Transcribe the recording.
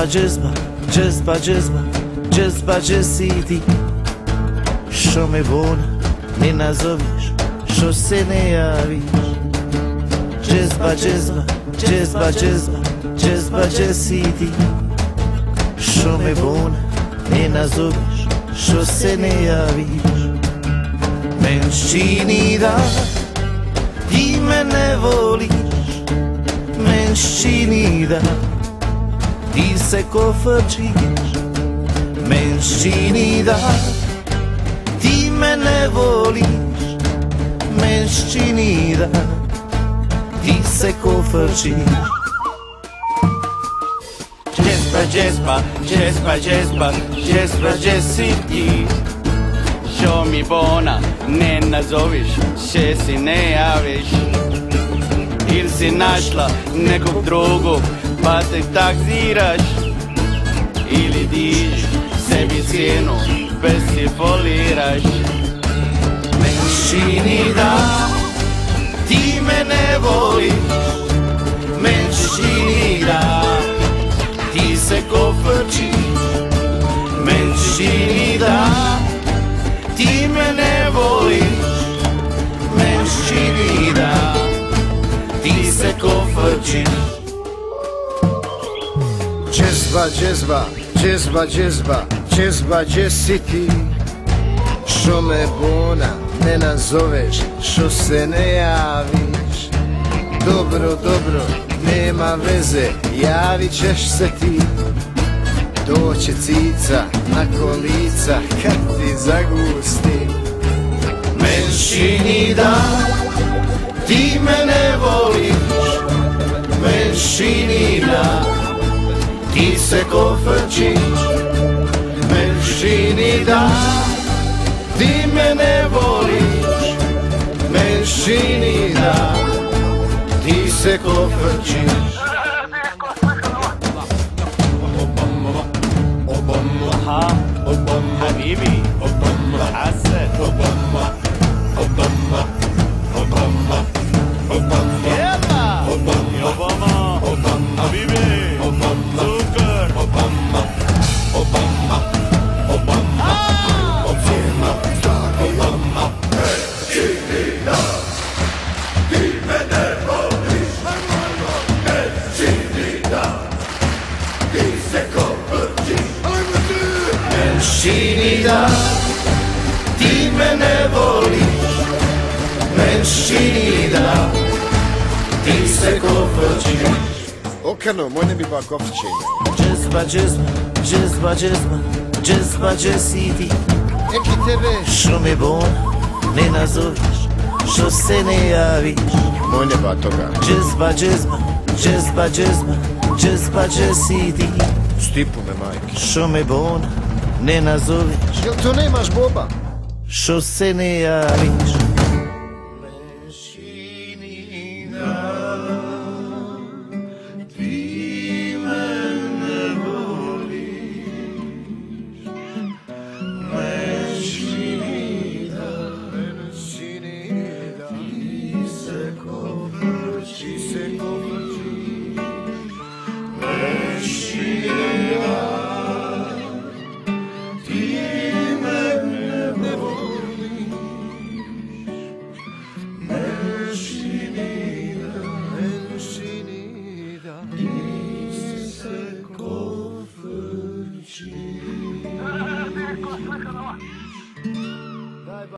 Džezba, džezba, džezba, džezba, džesiti. Što me bona ne nazoveš, što se ne javiš. Džezba, džezba, džezba, džezba, džezba, džesiti. Što me bona ne nazoveš, što se ne javiš. Men čini da ti me ne voliš, men čini da ti se kofačiš, men čini da ti me ne voliš, men čini da ti se kofačiš. Džezba, džezba, džezba, džezba, džezba, gdje si ti? Što mi bona ne nazoviš, še si ne javiš? Ili si našla nekog drugog pa te takziraš? Ili diš sebi cijenu, bez si foliraš? Men čini da ti me ne voliš, men čini da ti se kofačiš, men čini da ti me ne voliš, men čini da ti se kofačiš. Džezba, džezba, džezba, džezba, džezba, gdje si ti? Što me bona ne nazoveš, što se ne javiš. Dobro, dobro, nema veze, javit ćeš se ti. Doće cica na kolica kad ti zagusti. Men čini da ti me ne voliš, men čini da ti se kofačiš, men čini da ti me ne voliš, men čini da ti se kofačiš. حبيبي حسن يلا اوباما حبيبي سكر Čini da ti me ne voliš, men čini da ti se kofačiš. Okano, moj ne bi ba kofićenje. Džezba, džezba, džezba, džezba, džezba, gdje si ti? Eki tebe. Što me bona ne nazoveš, što se ne javiš. Moj ne ba toga. Džezba, džezba, džezba, džezba, džezba, gdje si ti? Stipu me, majke. Što me bona ne nazoveš, Jel to nemaš boba? što se ne javiš. Mešini